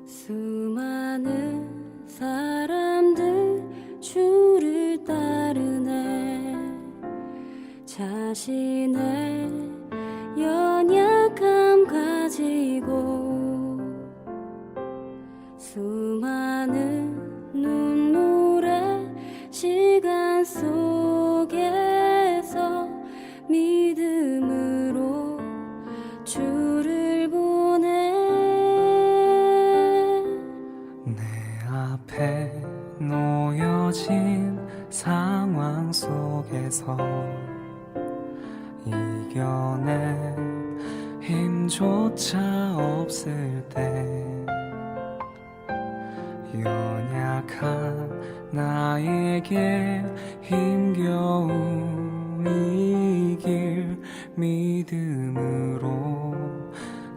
수많은 사람들 주를 따르네. 자신의 연약함 가지고 수많은 눈물의 시간 속에서 믿음으로 주를 보내. 내 앞에 놓여진 상황 속에서 이겨낼 힘조차 없을 때 연약한 나에게 힘겨운 이 길 믿음으로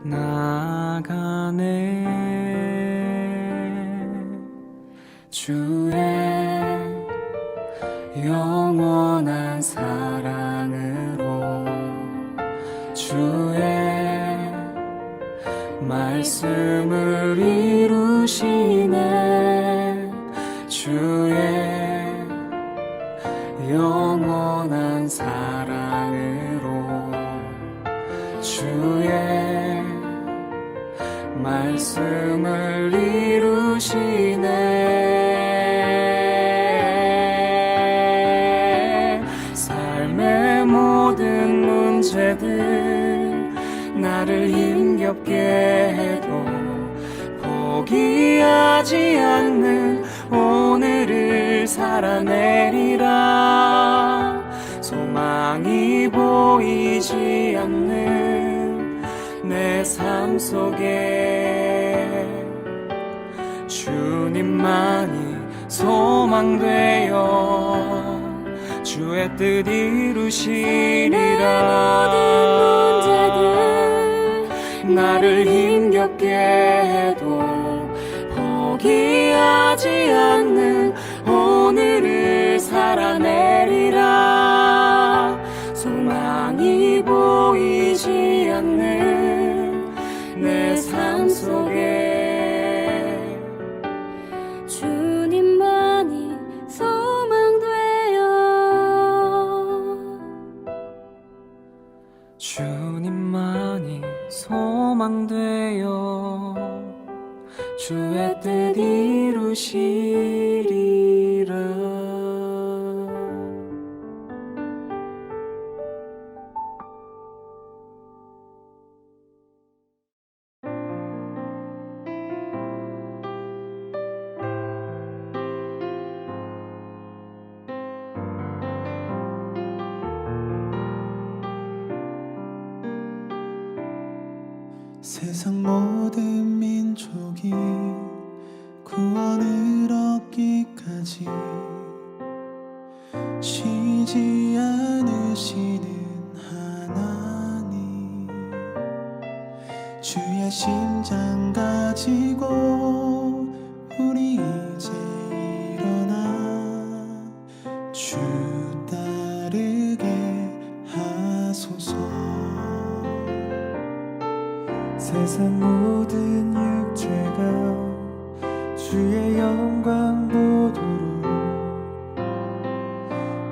나아가네. 주의 영원한 사랑으로 주의 말씀을 이루시네. 주의 영원한 사랑으로 주의 말씀을 이루시네. 삶의 모든 문제들 나를 힘겹게 해도 포기하지 않는 오늘을 살아내리라. 소망이 보이지 않는 내 삶 속에 주님만이 소망되어 주의 뜻 이루시리라. 나를 힘겹게 해도 포기하지 않는 오늘을 살아내리라. 소망이 보이지 않는 내 삶 속에 주님만이 소망되어 주님만이 소망되어 주의 뜻 이루시리라. 세상 모든 민족이 구원을 얻기까지 쉬지 않으시는 하나님, 주의 심장 가지고 우리 이제 일어나 주 따르게 하소서. 세상 모든 육체가 주의 영광 보도록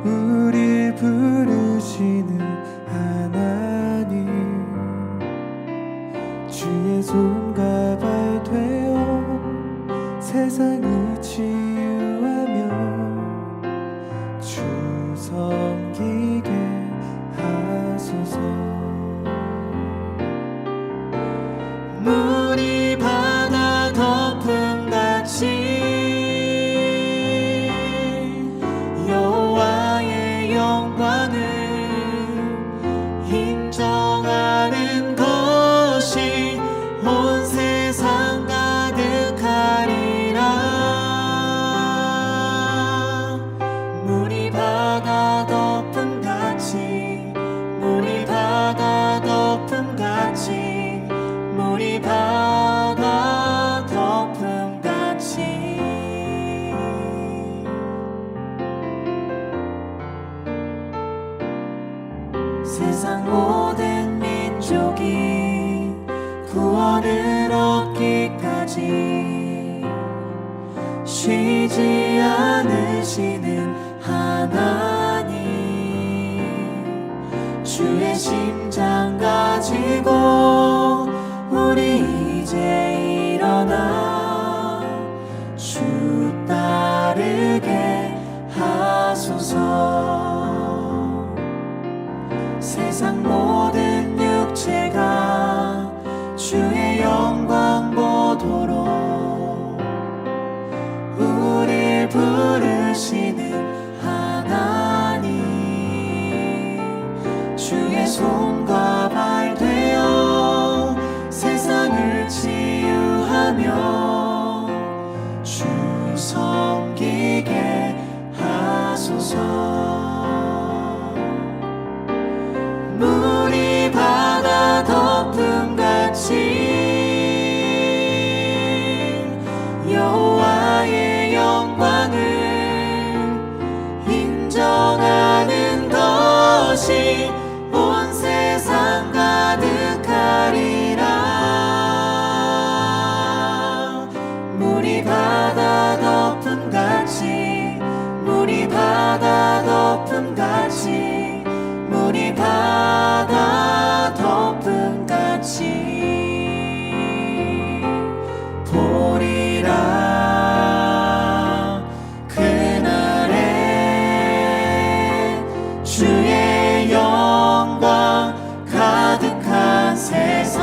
우릴 부르시는 하나님, 주의 손과 발 되어 세상을 치유하며 주 섬기게 하소서. 물이 바다 덮음같이 손과 발 되어 세상을 치유하며 주 섬기게 하소서. 물이 바다 덮음같이 여호와의 영광을 인정하는 것이 온 세상 가득하리라. 물이 바다 덮음같이 물이 바다 덮음같이 물이 바다 덮음같이 보리라. 그날에 주의 영광 가득한 세상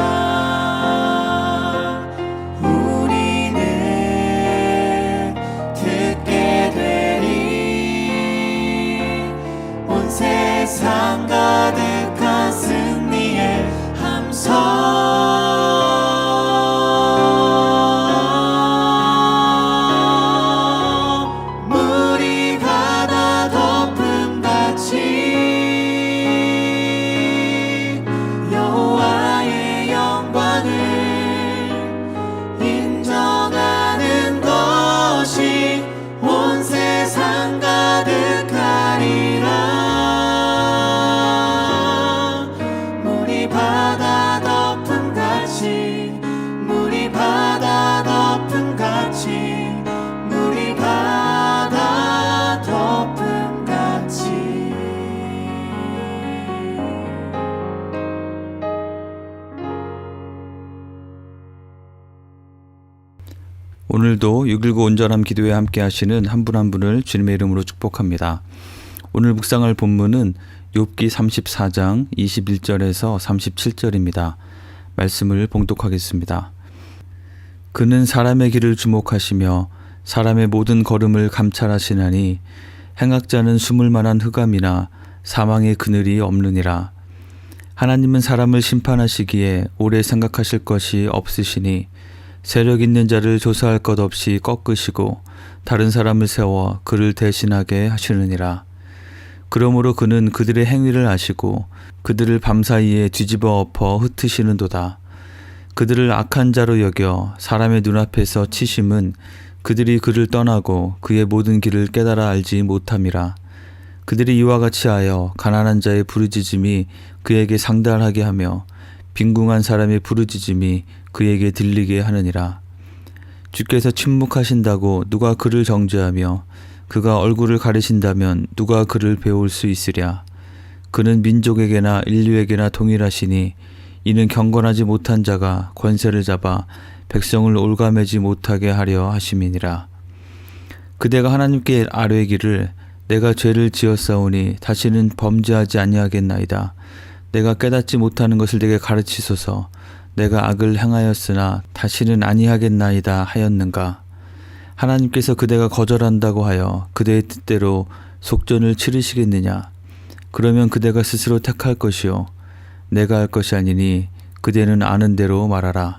우리는 듣게 되리. 온 세상 가득한 승리의 함성. 물이 바다 덮음같이 여호와의 영광을 인정하는 것이 온 세상 가득하리라. 물이 바다 덮음같이 물이 바다 덮음같이 물이 바다 덮음같이. 오늘도 6.19 온전함 기도에 함께 하시는 한 분 한 분을 주님의 이름으로 축복합니다. 오늘 묵상할 본문은 욥기 34장 21절에서 37절입니다. 말씀을 봉독하겠습니다. 그는 사람의 길을 주목하시며 사람의 모든 걸음을 감찰하시나니 행악자는 숨을 만한 흑암이나 사망의 그늘이 없느니라. 하나님은 사람을 심판하시기에 오래 생각하실 것이 없으시니 세력 있는 자를 조사할 것 없이 꺾으시고 다른 사람을 세워 그를 대신하게 하시느니라. 그러므로 그는 그들의 행위를 아시고 그들을 밤사이에 뒤집어 엎어 흩으시는도다. 그들을 악한 자로 여겨 사람의 눈앞에서 치심은 그들이 그를 떠나고 그의 모든 길을 깨달아 알지 못함이라. 그들이 이와 같이 하여 가난한 자의 부르짖음이 그에게 상달하게 하며 빈궁한 사람의 부르짖음이 그에게 들리게 하느니라. 주께서 침묵하신다고 누가 그를 정죄하며 그가 얼굴을 가리신다면 누가 그를 배울 수 있으랴. 그는 민족에게나 인류에게나 동일하시니 이는 경건하지 못한 자가 권세를 잡아 백성을 올가매지 못하게 하려 하심이니라. 그대가 하나님께 아뢰기를 내가 죄를 지었사오니 다시는 범죄하지 아니하겠나이다. 내가 깨닫지 못하는 것을 내게 가르치소서. 내가 악을 행하였으나 다시는 아니하겠나이다 하였는가. 하나님께서 그대가 거절한다고 하여 그대의 뜻대로 속전을 치르시겠느냐. 그러면 그대가 스스로 택할 것이요 내가 할 것이 아니니 그대는 아는 대로 말하라.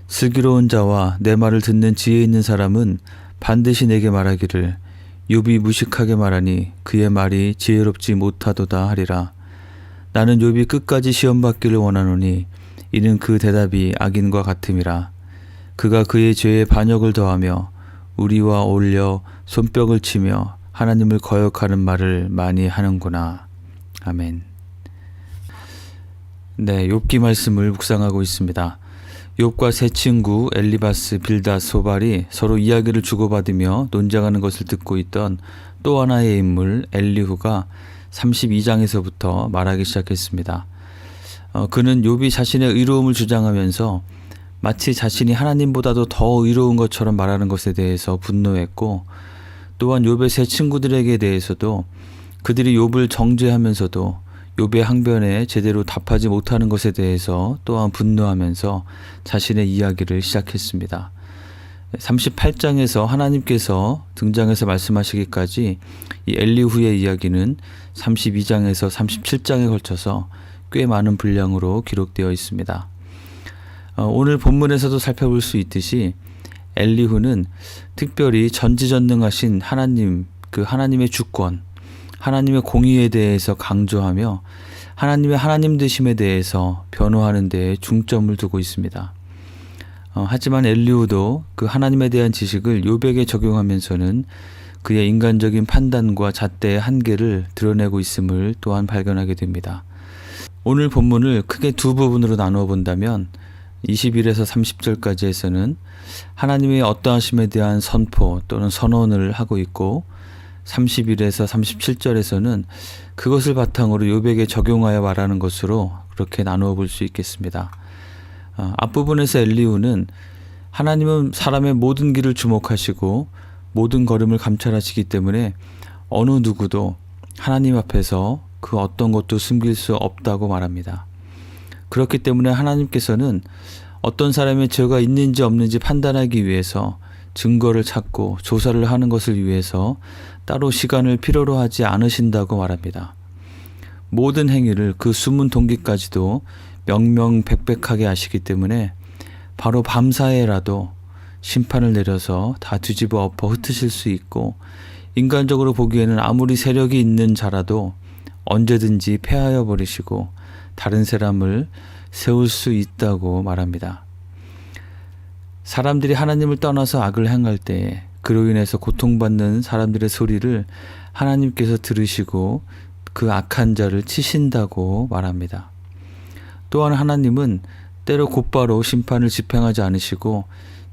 슬기로운 자와 내 말을 듣는 지혜 있는 사람은 반드시 내게 말하기를 욥이 무식하게 말하니 그의 말이 지혜롭지 못하도다 하리라. 나는 욥이 끝까지 시험받기를 원하노니 이는 그 대답이 악인과 같음이라. 그가 그의 죄에 반역을 더하며 우리와 어울려 손뼉을 치며 하나님을 거역하는 말을 많이 하는구나. 아멘. 네, 욥기 말씀을 묵상하고 있습니다. 욥과 세 친구 엘리바스, 빌닷, 소발이 서로 이야기를 주고받으며 논쟁하는 것을 듣고 있던 또 하나의 인물 엘리후가 32장에서부터 말하기 시작했습니다. 그는 욥이 자신의 의로움을 주장하면서 마치 자신이 하나님보다도 더 의로운 것처럼 말하는 것에 대해서 분노했고, 또한 욥의 세 친구들에게 대해서도 그들이 욥을 정죄하면서도 욥의 항변에 제대로 답하지 못하는 것에 대해서 또한 분노하면서 자신의 이야기를 시작했습니다. 38장에서 하나님께서 등장해서 말씀하시기까지 이 엘리후의 이야기는 32장에서 37장에 걸쳐서 꽤 많은 분량으로 기록되어 있습니다. 오늘 본문에서도 살펴볼 수 있듯이 엘리후는 특별히 전지전능하신 하나님, 그 하나님의 주권, 하나님의 공의에 대해서 강조하며 하나님의 하나님 되심에 대해서 변호하는 데에 중점을 두고 있습니다. 하지만 엘리후도 그 하나님에 대한 지식을 욥에게 적용하면서는 그의 인간적인 판단과 잣대의 한계를 드러내고 있음을 또한 발견하게 됩니다. 오늘 본문을 크게 두 부분으로 나누어 본다면 21에서 30절까지에서는 하나님의 어떠하심에 대한 선포 또는 선언을 하고 있고 31에서 37절에서는 그것을 바탕으로 욥에게 적용하여 말하는 것으로 그렇게 나누어 볼 수 있겠습니다. 앞부분에서 엘리후는 하나님은 사람의 모든 길을 주목하시고 모든 걸음을 감찰하시기 때문에 어느 누구도 하나님 앞에서 그 어떤 것도 숨길 수 없다고 말합니다. 그렇기 때문에 하나님께서는 어떤 사람의 죄가 있는지 없는지 판단하기 위해서 증거를 찾고 조사를 하는 것을 위해서 따로 시간을 필요로 하지 않으신다고 말합니다. 모든 행위를 그 숨은 동기까지도 명명백백하게 아시기 때문에 바로 밤사이에라도 심판을 내려서 다 뒤집어 엎어 흩으실 수 있고 인간적으로 보기에는 아무리 세력이 있는 자라도 언제든지 패하여 버리시고 다른 사람을 세울 수 있다고 말합니다. 사람들이 하나님을 떠나서 악을 행할 때에 그로 인해서 고통받는 사람들의 소리를 하나님께서 들으시고 그 악한 자를 치신다고 말합니다. 또한 하나님은 때로 곧바로 심판을 집행하지 않으시고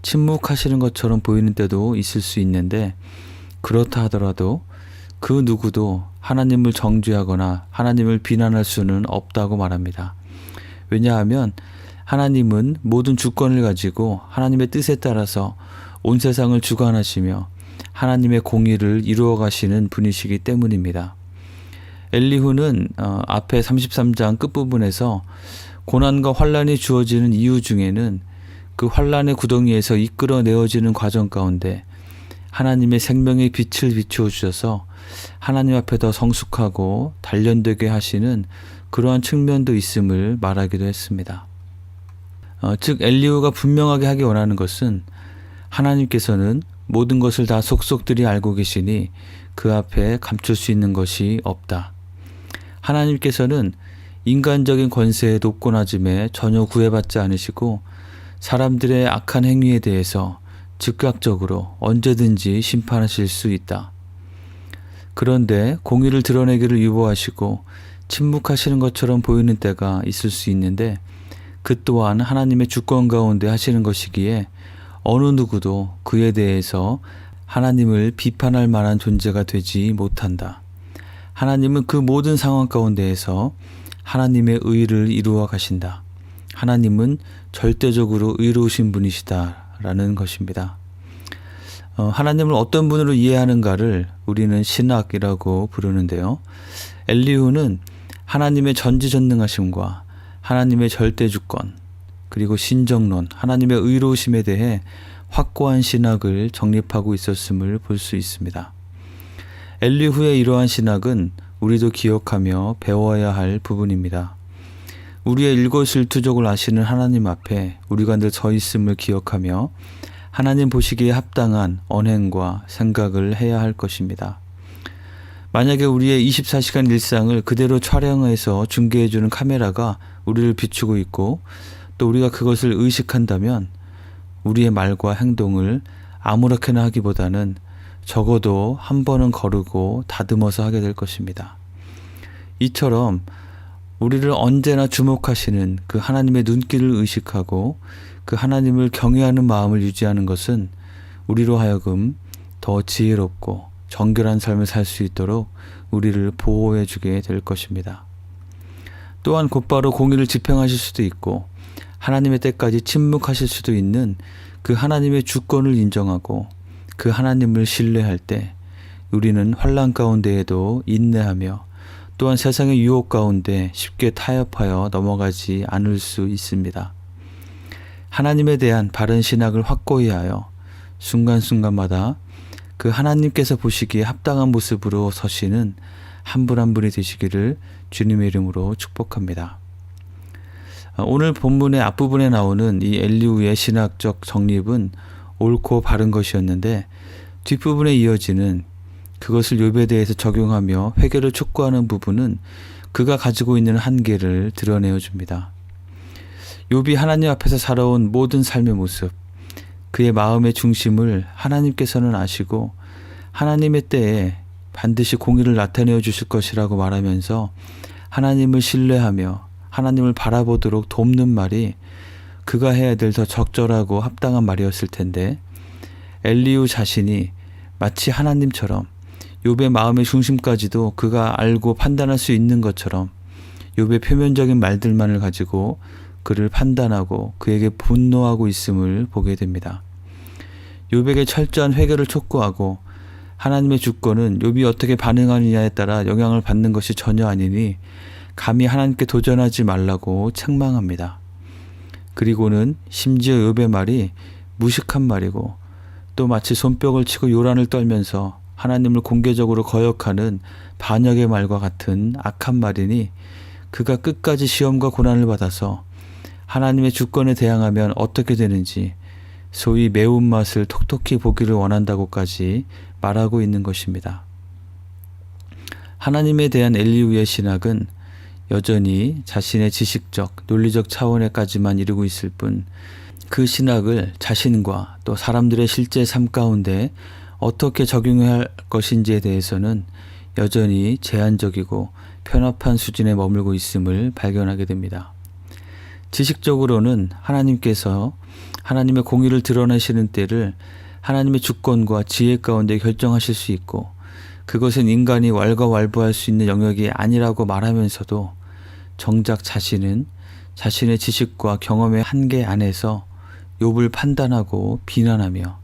침묵하시는 것처럼 보이는 때도 있을 수 있는데 그렇다 하더라도 그 누구도 하나님을 정죄하거나 하나님을 비난할 수는 없다고 말합니다. 왜냐하면 하나님은 모든 주권을 가지고 하나님의 뜻에 따라서 온 세상을 주관하시며 하나님의 공의를 이루어 가시는 분이시기 때문입니다. 엘리후는 앞에 33장 끝부분에서 고난과 환난이 주어지는 이유 중에는 그 환난의 구덩이에서 이끌어내어지는 과정 가운데 하나님의 생명의 빛을 비추어 주셔서 하나님 앞에 더 성숙하고 단련되게 하시는 그러한 측면도 있음을 말하기도 했습니다. 즉 엘리후가 분명하게 하기 원하는 것은 하나님께서는 모든 것을 다 속속들이 알고 계시니 그 앞에 감출 수 있는 것이 없다. 하나님께서는 인간적인 권세에 높고낮음에 전혀 구애받지 않으시고 사람들의 악한 행위에 대해서 즉각적으로 언제든지 심판하실 수 있다. 그런데 공의를 드러내기를 유보하시고 침묵하시는 것처럼 보이는 때가 있을 수 있는데 그 또한 하나님의 주권 가운데 하시는 것이기에 어느 누구도 그에 대해서 하나님을 비판할 만한 존재가 되지 못한다. 하나님은 그 모든 상황 가운데에서 하나님의 의를 이루어 가신다. 하나님은 절대적으로 의로우신 분이시다라는 것입니다. 하나님을 어떤 분으로 이해하는가를 우리는 신학이라고 부르는데요. 엘리후는 하나님의 전지전능하심과 하나님의 절대주권 그리고 신정론, 하나님의 의로우심에 대해 확고한 신학을 정립하고 있었음을 볼 수 있습니다. 엘리후의 이러한 신학은 우리도 기억하며 배워야 할 부분입니다. 우리의 일거수일투족을 아시는 하나님 앞에 우리가 늘 서 있음을 기억하며 하나님 보시기에 합당한 언행과 생각을 해야 할 것입니다. 만약에 우리의 24시간 일상을 그대로 촬영해서 중계해주는 카메라가 우리를 비추고 있고 또 우리가 그것을 의식한다면 우리의 말과 행동을 아무렇게나 하기보다는 적어도 한 번은 거르고 다듬어서 하게 될 것입니다. 이처럼 우리를 언제나 주목하시는 그 하나님의 눈길을 의식하고 그 하나님을 경외하는 마음을 유지하는 것은 우리로 하여금 더 지혜롭고 정결한 삶을 살 수 있도록 우리를 보호해 주게 될 것입니다. 또한 곧바로 공의를 집행하실 수도 있고 하나님의 때까지 침묵하실 수도 있는 그 하나님의 주권을 인정하고 그 하나님을 신뢰할 때 우리는 환난 가운데에도 인내하며 또한 세상의 유혹 가운데 쉽게 타협하여 넘어가지 않을 수 있습니다. 하나님에 대한 바른 신학을 확고히 하여 순간순간마다 그 하나님께서 보시기에 합당한 모습으로 서시는 한 분 한 분이 되시기를 주님의 이름으로 축복합니다. 오늘 본문의 앞부분에 나오는 이 엘리후의 신학적 정립은 옳고 바른 것이었는데 뒷부분에 이어지는 그것을 욥에 대해서 적용하며 회개를 촉구하는 부분은 그가 가지고 있는 한계를 드러내어 줍니다. 욥이 하나님 앞에서 살아온 모든 삶의 모습, 그의 마음의 중심을 하나님께서는 아시고 하나님의 때에 반드시 공의를 나타내어 주실 것이라고 말하면서 하나님을 신뢰하며 하나님을 바라보도록 돕는 말이 그가 해야 될 더 적절하고 합당한 말이었을 텐데 엘리후 자신이 마치 하나님처럼 욥의 마음의 중심까지도 그가 알고 판단할 수 있는 것처럼 욥의 표면적인 말들만을 가지고 그를 판단하고 그에게 분노하고 있음을 보게 됩니다. 욥에게 철저한 회개를 촉구하고 하나님의 주권은 욥이 어떻게 반응하느냐에 따라 영향을 받는 것이 전혀 아니니 감히 하나님께 도전하지 말라고 책망합니다. 그리고는 심지어 욥의 말이 무식한 말이고 또 마치 손뼉을 치고 요란을 떨면서 하나님을 공개적으로 거역하는 반역의 말과 같은 악한 말이니 그가 끝까지 시험과 고난을 받아서 하나님의 주권에 대항하면 어떻게 되는지 소위 매운맛을 톡톡히 보기를 원한다고까지 말하고 있는 것입니다. 하나님에 대한 엘리후의 신학은 여전히 자신의 지식적, 논리적 차원에까지만 이르고 있을 뿐 그 신학을 자신과 또 사람들의 실제 삶 가운데 어떻게 적용해야 할 것인지에 대해서는 여전히 제한적이고 편협한 수준에 머물고 있음을 발견하게 됩니다. 지식적으로는 하나님께서 하나님의 공의를 드러내시는 때를 하나님의 주권과 지혜 가운데 결정하실 수 있고 그것은 인간이 왈가왈부할 수 있는 영역이 아니라고 말하면서도 정작 자신은 자신의 지식과 경험의 한계 안에서 욥을 판단하고 비난하며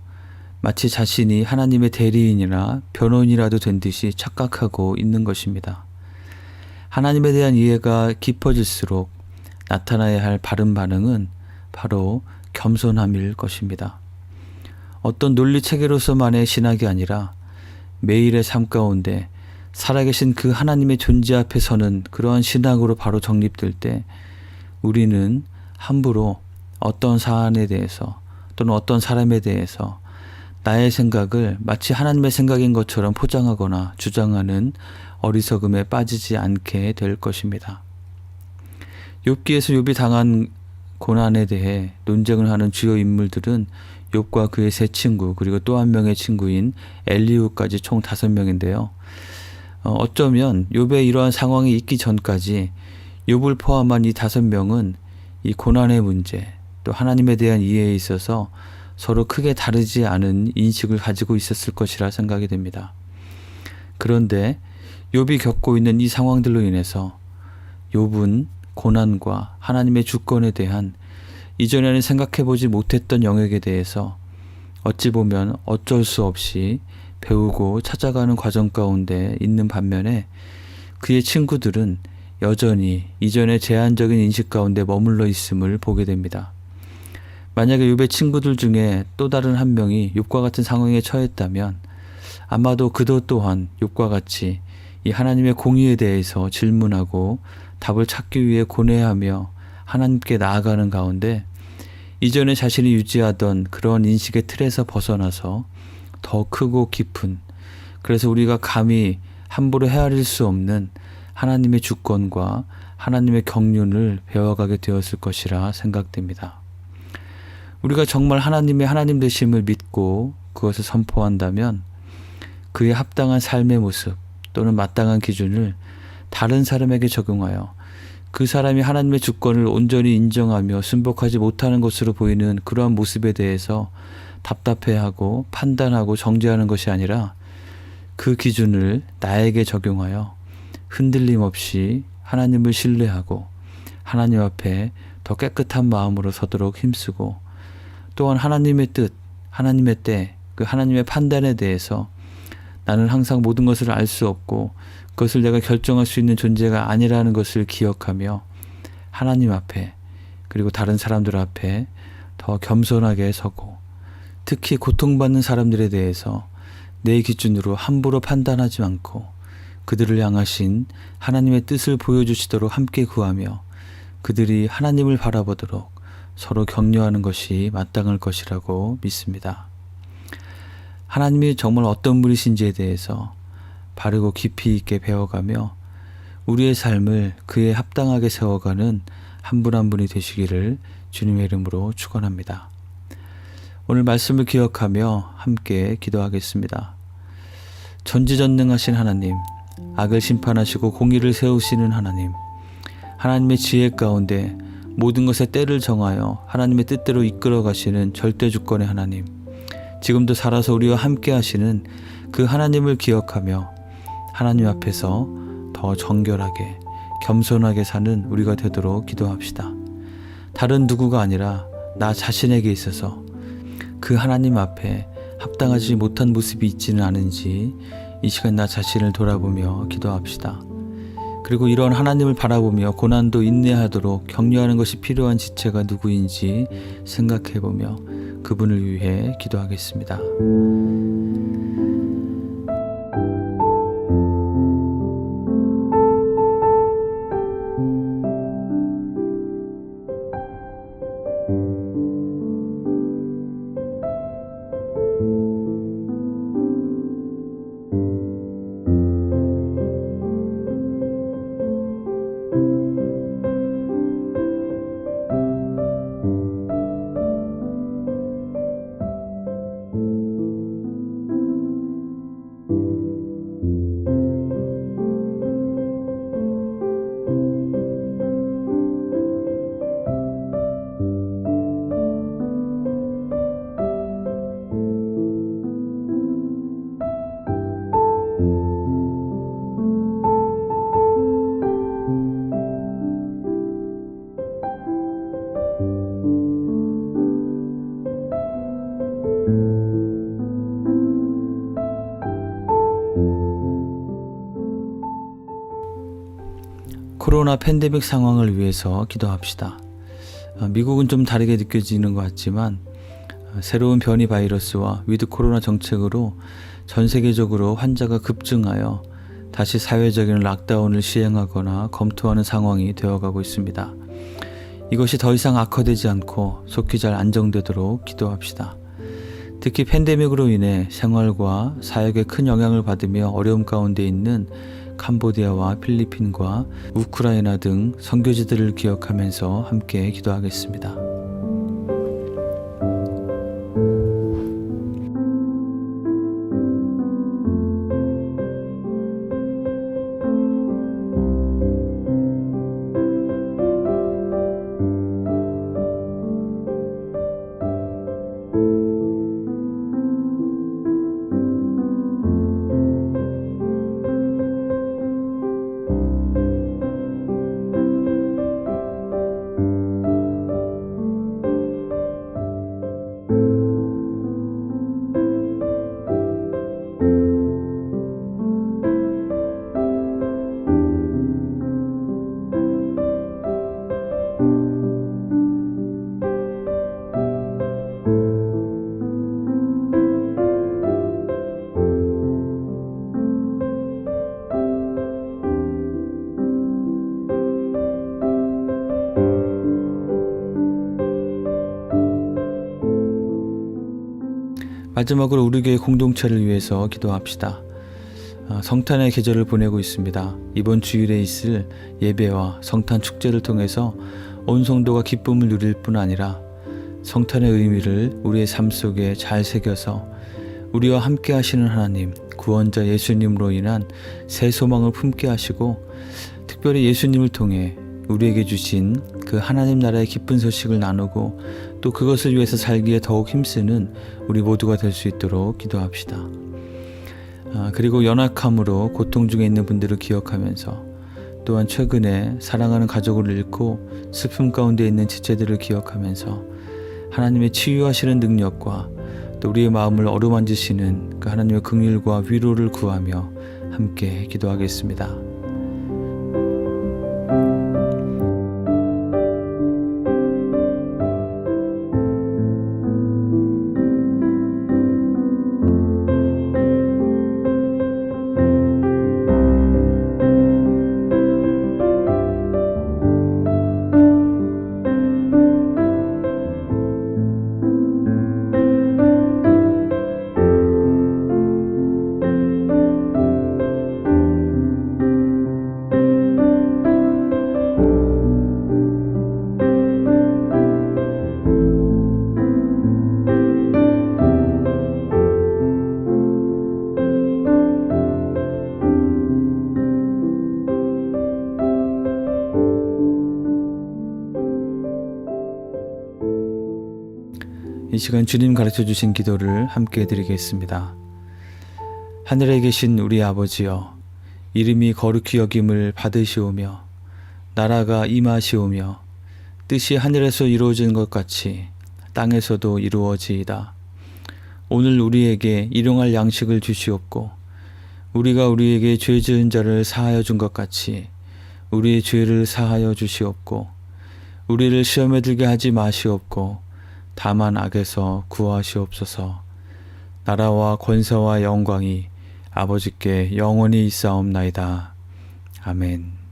마치 자신이 하나님의 대리인이나 변호인이라도 된 듯이 착각하고 있는 것입니다. 하나님에 대한 이해가 깊어질수록 나타나야 할 바른 반응은 바로 겸손함일 것입니다. 어떤 논리 체계로서만의 신학이 아니라 매일의 삶 가운데 살아계신 그 하나님의 존재 앞에 서는 그러한 신학으로 바로 정립될 때 우리는 함부로 어떤 사안에 대해서 또는 어떤 사람에 대해서 나의 생각을 마치 하나님의 생각인 것처럼 포장하거나 주장하는 어리석음에 빠지지 않게 될 것입니다. 욥기에서 욥이 당한 고난에 대해 논쟁을 하는 주요 인물들은 욥과 그의 세 친구 그리고 또 한 명의 친구인 엘리후까지 총 5명인데요. 어쩌면 욥의 이러한 상황이 있기 전까지 욥을 포함한 이 5명은 이 고난의 문제 또 하나님에 대한 이해에 있어서 서로 크게 다르지 않은 인식을 가지고 있었을 것이라 생각이 됩니다. 그런데 욥이 겪고 있는 이 상황들로 인해서 욥은 고난과 하나님의 주권에 대한 이전에는 생각해보지 못했던 영역에 대해서 어찌 보면 어쩔 수 없이 배우고 찾아가는 과정 가운데 있는 반면에 그의 친구들은 여전히 이전의 제한적인 인식 가운데 머물러 있음을 보게 됩니다. 만약에 욥의 친구들 중에 또 다른 한 명이 욥과 같은 상황에 처했다면 아마도 그도 또한 욥과 같이 이 하나님의 공의에 대해서 질문하고 답을 찾기 위해 고뇌하며 하나님께 나아가는 가운데 이전에 자신이 유지하던 그런 인식의 틀에서 벗어나서 더 크고 깊은 그래서 우리가 감히 함부로 헤아릴 수 없는 하나님의 주권과 하나님의 경륜을 배워가게 되었을 것이라 생각됩니다. 우리가 정말 하나님의 하나님 되심을 믿고 그것을 선포한다면 그의 합당한 삶의 모습 또는 마땅한 기준을 다른 사람에게 적용하여 그 사람이 하나님의 주권을 온전히 인정하며 순복하지 못하는 것으로 보이는 그러한 모습에 대해서 답답해하고 판단하고 정죄하는 것이 아니라 그 기준을 나에게 적용하여 흔들림 없이 하나님을 신뢰하고 하나님 앞에 더 깨끗한 마음으로 서도록 힘쓰고 또한 하나님의 뜻, 하나님의 때, 그 하나님의 판단에 대해서 나는 항상 모든 것을 알 수 없고 그것을 내가 결정할 수 있는 존재가 아니라는 것을 기억하며 하나님 앞에 그리고 다른 사람들 앞에 더 겸손하게 서고 특히 고통받는 사람들에 대해서 내 기준으로 함부로 판단하지 않고 그들을 향하신 하나님의 뜻을 보여주시도록 함께 구하며 그들이 하나님을 바라보도록 서로 격려하는 것이 마땅할 것이라고 믿습니다. 하나님이 정말 어떤 분이신지에 대해서 바르고 깊이 있게 배워가며 우리의 삶을 그에 합당하게 세워가는 한 분 한 분이 되시기를 주님의 이름으로 축원합니다. 오늘 말씀을 기억하며 함께 기도하겠습니다. 전지전능하신 하나님, 악을 심판하시고 공의를 세우시는 하나님, 하나님의 지혜 가운데 모든 것에 때를 정하여 하나님의 뜻대로 이끌어 가시는 절대 주권의 하나님, 지금도 살아서 우리와 함께 하시는 그 하나님을 기억하며 하나님 앞에서 더 정결하게 겸손하게 사는 우리가 되도록 기도합시다. 다른 누구가 아니라 나 자신에게 있어서 그 하나님 앞에 합당하지 못한 모습이 있지는 않은지 이 시간 나 자신을 돌아보며 기도합시다. 그리고 이런 하나님을 바라보며 고난도 인내하도록 격려하는 것이 필요한 지체가 누구인지 생각해보며 그분을 위해 기도하겠습니다. 코로나 팬데믹 상황을 위해서 기도합시다. 미국은 좀 다르게 느껴지는 것 같지만 새로운 변이 바이러스와 위드 코로나 정책으로 전 세계적으로 환자가 급증하여 다시 사회적인 락다운을 시행하거나 검토하는 상황이 되어가고 있습니다. 이것이 더 이상 악화되지 않고 속히 잘 안정되도록 기도합시다. 특히 팬데믹으로 인해 생활과 사역에 큰 영향을 받으며 어려움 가운데 있는 캄보디아와 필리핀과 우크라이나 등 선교지들을 기억하면서 함께 기도하겠습니다. 마지막으로 우리 교회 공동체를 위해서 기도합시다. 성탄의 계절을 보내고 있습니다. 이번 주일에 있을 예배와 성탄 축제를 통해서 온 성도가 기쁨을 누릴 뿐 아니라 성탄의 의미를 우리의 삶 속에 잘 새겨서 우리와 함께 하시는 하나님, 구원자 예수님으로 인한 새 소망을 품게 하시고 특별히 예수님을 통해 우리에게 주신 그 하나님 나라의 기쁜 소식을 나누고 또 그것을 위해서 살기에 더욱 힘쓰는 우리 모두가 될 수 있도록 기도합시다. 그리고 연약함으로 고통 중에 있는 분들을 기억하면서 또한 최근에 사랑하는 가족을 잃고 슬픔 가운데 있는 지체들을 기억하면서 하나님의 치유하시는 능력과 또 우리의 마음을 어루만지시는 그 하나님의 긍휼과 위로를 구하며 함께 기도하겠습니다. 이 시간 주님 가르쳐 주신 기도를 함께 드리겠습니다. 하늘에 계신 우리 아버지여, 이름이 거룩히 여김을 받으시오며 나라가 임하시오며 뜻이 하늘에서 이루어진 것 같이 땅에서도 이루어지이다. 오늘 우리에게 일용할 양식을 주시옵고 우리가 우리에게 죄 지은 자를 사하여 준 것 같이 우리의 죄를 사하여 주시옵고 우리를 시험에 들게 하지 마시옵고 다만 악에서 구하시옵소서. 나라와 권세와 영광이 아버지께 영원히 있사옵나이다. 아멘.